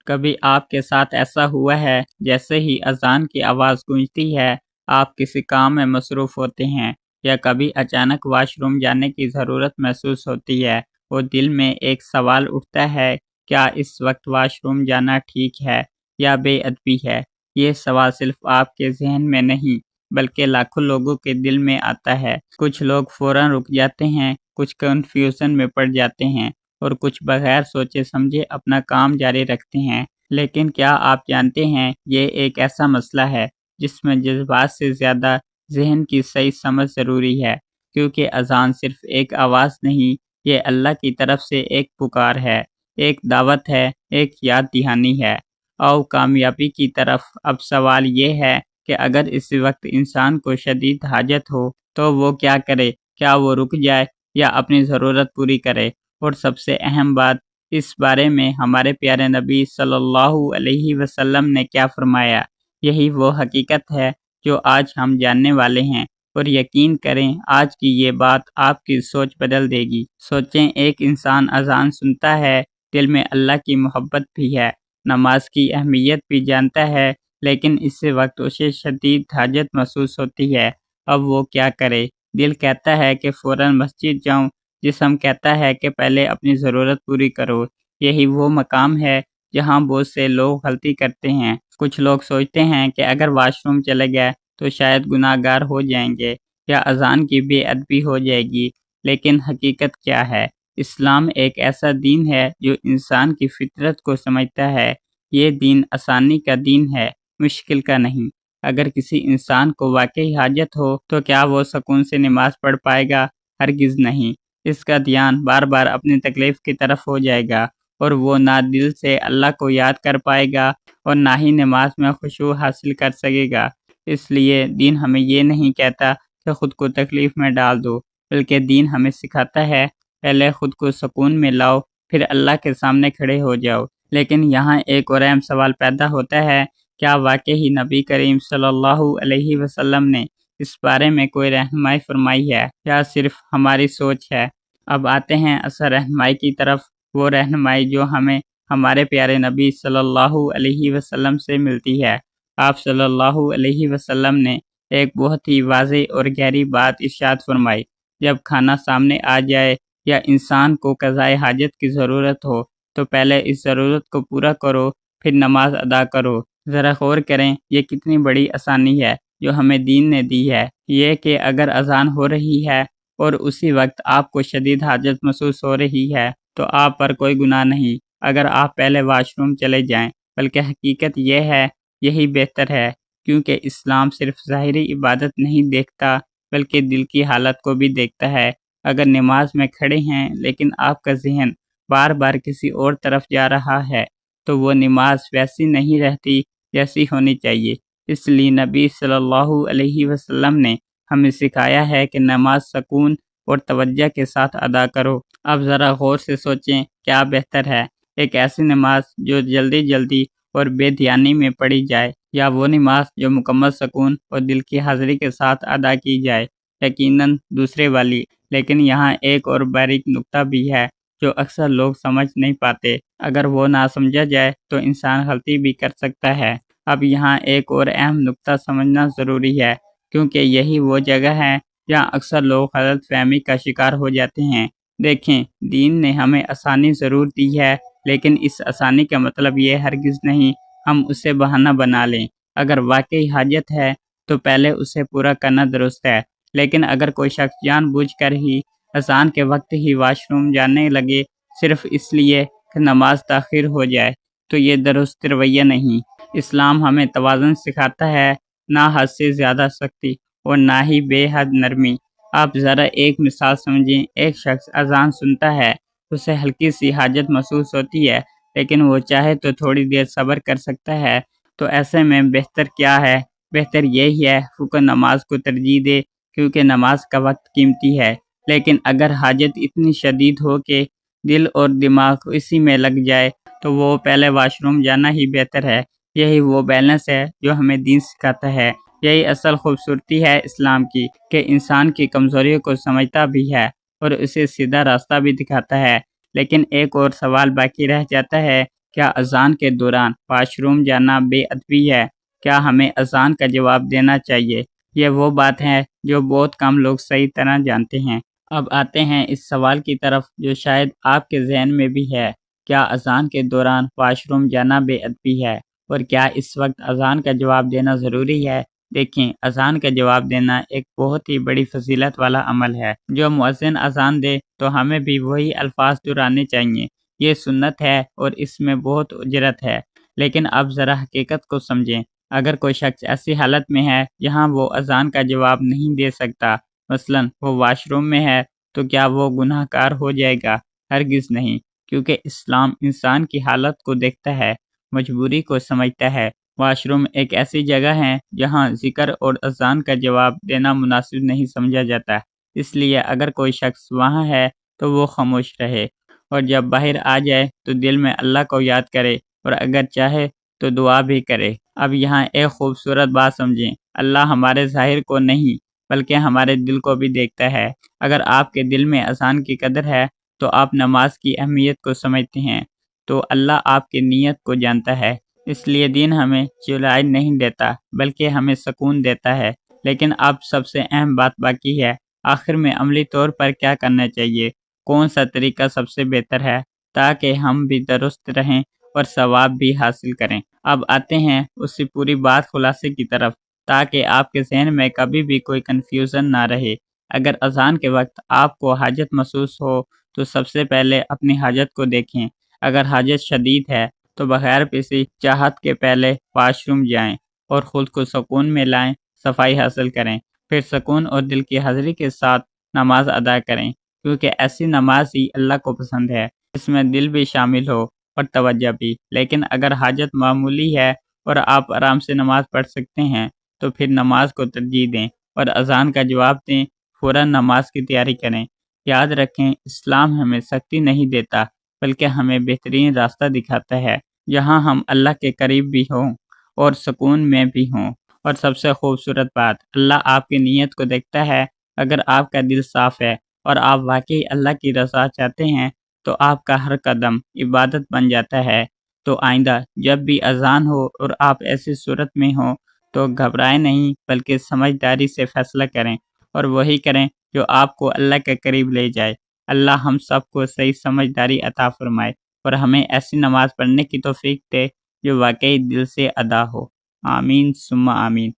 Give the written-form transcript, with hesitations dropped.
کبھی آپ کے ساتھ ایسا ہوا ہے جیسے ہی اذان کی آواز گونجتی ہے آپ کسی کام میں مصروف ہوتے ہیں، یا کبھی اچانک واش روم جانے کی ضرورت محسوس ہوتی ہے اور دل میں ایک سوال اٹھتا ہے، کیا اس وقت واش روم جانا ٹھیک ہے یا بے ادبی ہے؟ یہ سوال صرف آپ کے ذہن میں نہیں بلکہ لاکھوں لوگوں کے دل میں آتا ہے۔ کچھ لوگ فوراً رک جاتے ہیں، کچھ کنفیوژن میں پڑ جاتے ہیں اور کچھ بغیر سوچے سمجھے اپنا کام جاری رکھتے ہیں۔ لیکن کیا آپ جانتے ہیں یہ ایک ایسا مسئلہ ہے جس میں جذبات سے زیادہ ذہن کی صحیح سمجھ ضروری ہے، کیونکہ اذان صرف ایک آواز نہیں، یہ اللہ کی طرف سے ایک پکار ہے، ایک دعوت ہے، ایک یاد دہانی ہے۔ اور کامیابی کی طرف۔ اب سوال یہ ہے کہ اگر اس وقت انسان کو شدید حاجت ہو تو وہ کیا کرے؟ کیا وہ رک جائے یا اپنی ضرورت پوری کرے؟ اور سب سے اہم بات، اس بارے میں ہمارے پیارے نبی صلی اللہ علیہ وسلم نے کیا فرمایا؟ یہی وہ حقیقت ہے جو آج ہم جاننے والے ہیں، اور یقین کریں آج کی یہ بات آپ کی سوچ بدل دے گی۔ سوچیں، ایک انسان اذان سنتا ہے، دل میں اللہ کی محبت بھی ہے، نماز کی اہمیت بھی جانتا ہے، لیکن اس وقت اسے شدید حاجت محسوس ہوتی ہے۔ اب وہ کیا کرے؟ دل کہتا ہے کہ فوراً مسجد جاؤں، جسم کہتا ہے کہ پہلے اپنی ضرورت پوری کرو۔ یہی وہ مقام ہے جہاں بہت سے لوگ غلطی کرتے ہیں۔ کچھ لوگ سوچتے ہیں کہ اگر واش روم چلے گئے تو شاید گناہ گار ہو جائیں گے یا اذان کی بے ادبی ہو جائے گی، لیکن حقیقت کیا ہے؟ اسلام ایک ایسا دین ہے جو انسان کی فطرت کو سمجھتا ہے۔ یہ دین آسانی کا دین ہے، مشکل کا نہیں۔ اگر کسی انسان کو واقعی حاجت ہو تو کیا وہ سکون سے نماز پڑھ پائے گا؟ ہرگز نہیں۔ اس کا دھیان بار بار اپنی تکلیف کی طرف ہو جائے گا، اور وہ نہ دل سے اللہ کو یاد کر پائے گا اور نہ ہی نماز میں خشوع حاصل کر سکے گا۔ اس لیے دین ہمیں یہ نہیں کہتا کہ خود کو تکلیف میں ڈال دو، بلکہ دین ہمیں سکھاتا ہے پہلے خود کو سکون میں لاؤ، پھر اللہ کے سامنے کھڑے ہو جاؤ۔ لیکن یہاں ایک اور اہم سوال پیدا ہوتا ہے، کیا واقعی نبی کریم صلی اللہ علیہ وسلم نے اس بارے میں کوئی رہنمائی فرمائی ہے یا صرف ہماری سوچ ہے؟ اب آتے ہیں اصل رہنمائی کی طرف، وہ رہنمائی جو ہمیں ہمارے پیارے نبی صلی اللہ علیہ وسلم سے ملتی ہے۔ آپ صلی اللہ علیہ وسلم نے ایک بہت ہی واضح اور گہری بات ارشاد فرمائی، جب کھانا سامنے آ جائے یا انسان کو قضائے حاجت کی ضرورت ہو تو پہلے اس ضرورت کو پورا کرو، پھر نماز ادا کرو۔ ذرا غور کریں، یہ کتنی بڑی آسانی ہے جو ہمیں دین نے دی ہے۔ یہ کہ اگر اذان ہو رہی ہے اور اسی وقت آپ کو شدید حاجت محسوس ہو رہی ہے تو آپ پر کوئی گناہ نہیں اگر آپ پہلے واش روم چلے جائیں، بلکہ حقیقت یہ ہے یہی بہتر ہے، کیونکہ اسلام صرف ظاہری عبادت نہیں دیکھتا بلکہ دل کی حالت کو بھی دیکھتا ہے۔ اگر نماز میں کھڑے ہیں لیکن آپ کا ذہن بار بار کسی اور طرف جا رہا ہے تو وہ نماز ویسی نہیں رہتی جیسی ہونی چاہیے۔ اس لیے نبی صلی اللہ علیہ وسلم نے ہمیں سکھایا ہے کہ نماز سکون اور توجہ کے ساتھ ادا کرو۔ اب ذرا غور سے سوچیں، کیا بہتر ہے، ایک ایسی نماز جو جلدی جلدی اور بے دھیانی میں پڑھی جائے، یا وہ نماز جو مکمل سکون اور دل کی حاضری کے ساتھ ادا کی جائے؟ یقیناً دوسرے والی۔ لیکن یہاں ایک اور باریک نکتہ بھی ہے جو اکثر لوگ سمجھ نہیں پاتے۔ اگر وہ نہ سمجھا جائے تو انسان غلطی بھی کر سکتا ہے۔ اب یہاں ایک اور اہم نکتہ سمجھنا ضروری ہے، کیونکہ یہی وہ جگہ ہے جہاں اکثر لوگ غلط فہمی کا شکار ہو جاتے ہیں۔ دیکھیں، دین نے ہمیں آسانی ضرور دی ہے، لیکن اس آسانی کا مطلب یہ ہرگز نہیں ہم اسے بہانہ بنا لیں۔ اگر واقعی حاجت ہے تو پہلے اسے پورا کرنا درست ہے، لیکن اگر کوئی شخص جان بوجھ کر ہی اذان کے وقت ہی واش روم جانے لگے صرف اس لیے کہ نماز تاخیر ہو جائے تو یہ درست رویہ نہیں۔ اسلام ہمیں توازن سکھاتا ہے، نہ حد سے زیادہ سختی اور نہ ہی بے حد نرمی۔ آپ ذرا ایک مثال سمجھیں، ایک شخص اذان سنتا ہے، اسے ہلکی سی حاجت محسوس ہوتی ہے، لیکن وہ چاہے تو تھوڑی دیر صبر کر سکتا ہے۔ تو ایسے میں بہتر کیا ہے؟ بہتر یہی ہے کہ نماز کو ترجیح دے، کیونکہ نماز کا وقت قیمتی ہے۔ لیکن اگر حاجت اتنی شدید ہو کہ دل اور دماغ اسی میں لگ جائے تو وہ پہلے واش روم جانا ہی بہتر ہے۔ یہی وہ بیلنس ہے جو ہمیں دین سکھاتا ہے۔ یہی اصل خوبصورتی ہے اسلام کی، کہ انسان کی کمزوریوں کو سمجھتا بھی ہے اور اسے سیدھا راستہ بھی دکھاتا ہے۔ لیکن ایک اور سوال باقی رہ جاتا ہے کیا اذان کے دوران واش روم جانا بے ادبی ہے؟ کیا ہمیں اذان کا جواب دینا چاہیے؟ یہ وہ بات ہے جو بہت کم لوگ صحیح طرح جانتے ہیں۔ اب آتے ہیں اس سوال کی طرف جو شاید آپ کے ذہن میں بھی ہے، کیا اذان کے دوران واش روم جانا بے ادبی ہے؟ اور کیا اس وقت اذان کا جواب دینا ضروری ہے؟ دیکھیں، اذان کا جواب دینا ایک بہت ہی بڑی فضیلت والا عمل ہے۔ جو مؤذن اذان دے تو ہمیں بھی وہی الفاظ دہرانے چاہیے۔ یہ سنت ہے اور اس میں بہت اجرت ہے۔ لیکن اب ذرا حقیقت کو سمجھیں۔ اگر کوئی شخص ایسی حالت میں ہے جہاں وہ اذان کا جواب نہیں دے سکتا، مثلاً وہ واش روم میں ہے، تو کیا وہ گناہ گار ہو جائے گا؟ ہرگز نہیں، کیونکہ اسلام انسان کی حالت کو دیکھتا ہے، مجبوری کو سمجھتا ہے۔ واش روم ایک ایسی جگہ ہے جہاں ذکر اور اذان کا جواب دینا مناسب نہیں سمجھا جاتا۔ اس لیے اگر کوئی شخص وہاں ہے تو وہ خاموش رہے، اور جب باہر آ جائے تو دل میں اللہ کو یاد کرے، اور اگر چاہے تو دعا بھی کرے۔ اب یہاں ایک خوبصورت بات سمجھیں، اللہ ہمارے ظاہر کو نہیں بلکہ ہمارے دل کو بھی دیکھتا ہے۔ اگر آپ کے دل میں اذان کی قدر ہے تو آپ نماز کی اہمیت کو سمجھتے ہیں، تو اللہ آپ کی نیت کو جانتا ہے۔ اس لیے دین ہمیں چیلنج نہیں دیتا بلکہ ہمیں سکون دیتا ہے۔ لیکن اب سب سے اہم بات باقی ہے، آخر میں عملی طور پر کیا کرنا چاہیے؟ کون سا طریقہ سب سے بہتر ہے تاکہ ہم بھی درست رہیں اور ثواب بھی حاصل کریں؟ اب آتے ہیں اسی پوری بات خلاصے کی طرف، تاکہ آپ کے ذہن میں کبھی بھی کوئی کنفیوژن نہ رہے۔ اگر اذان کے وقت آپ کو حاجت محسوس ہو تو سب سے پہلے اپنی حاجت کو دیکھیں۔ اگر حاجت شدید ہے تو بغیر کسی چاہت کے پہلے واش روم جائیں اور خود کو سکون میں لائیں، صفائی حاصل کریں، پھر سکون اور دل کی حاضری کے ساتھ نماز ادا کریں، کیونکہ ایسی نماز ہی اللہ کو پسند ہے، اس میں دل بھی شامل ہو اور توجہ بھی۔ لیکن اگر حاجت معمولی ہے اور آپ آرام سے نماز پڑھ سکتے ہیں تو پھر نماز کو ترجیح دیں اور اذان کا جواب دیں، فوراً نماز کی تیاری کریں۔ یاد رکھیں، اسلام ہمیں سختی نہیں دیتا بلکہ ہمیں بہترین راستہ دکھاتا ہے، جہاں ہم اللہ کے قریب بھی ہوں اور سکون میں بھی ہوں۔ اور سب سے خوبصورت بات، اللہ آپ کی نیت کو دیکھتا ہے۔ اگر آپ کا دل صاف ہے اور آپ واقعی اللہ کی رضا چاہتے ہیں تو آپ کا ہر قدم عبادت بن جاتا ہے۔ تو آئندہ جب بھی اذان ہو اور آپ ایسی صورت میں ہوں تو گھبرائیں نہیں بلکہ سمجھداری سے فیصلہ کریں، اور وہی کریں جو آپ کو اللہ کے قریب لے جائے۔ اللہ ہم سب کو صحیح سمجھداری عطا فرمائے اور ہمیں ایسی نماز پڑھنے کی توفیق دے جو واقعی دل سے ادا ہو۔ آمین ثم آمین۔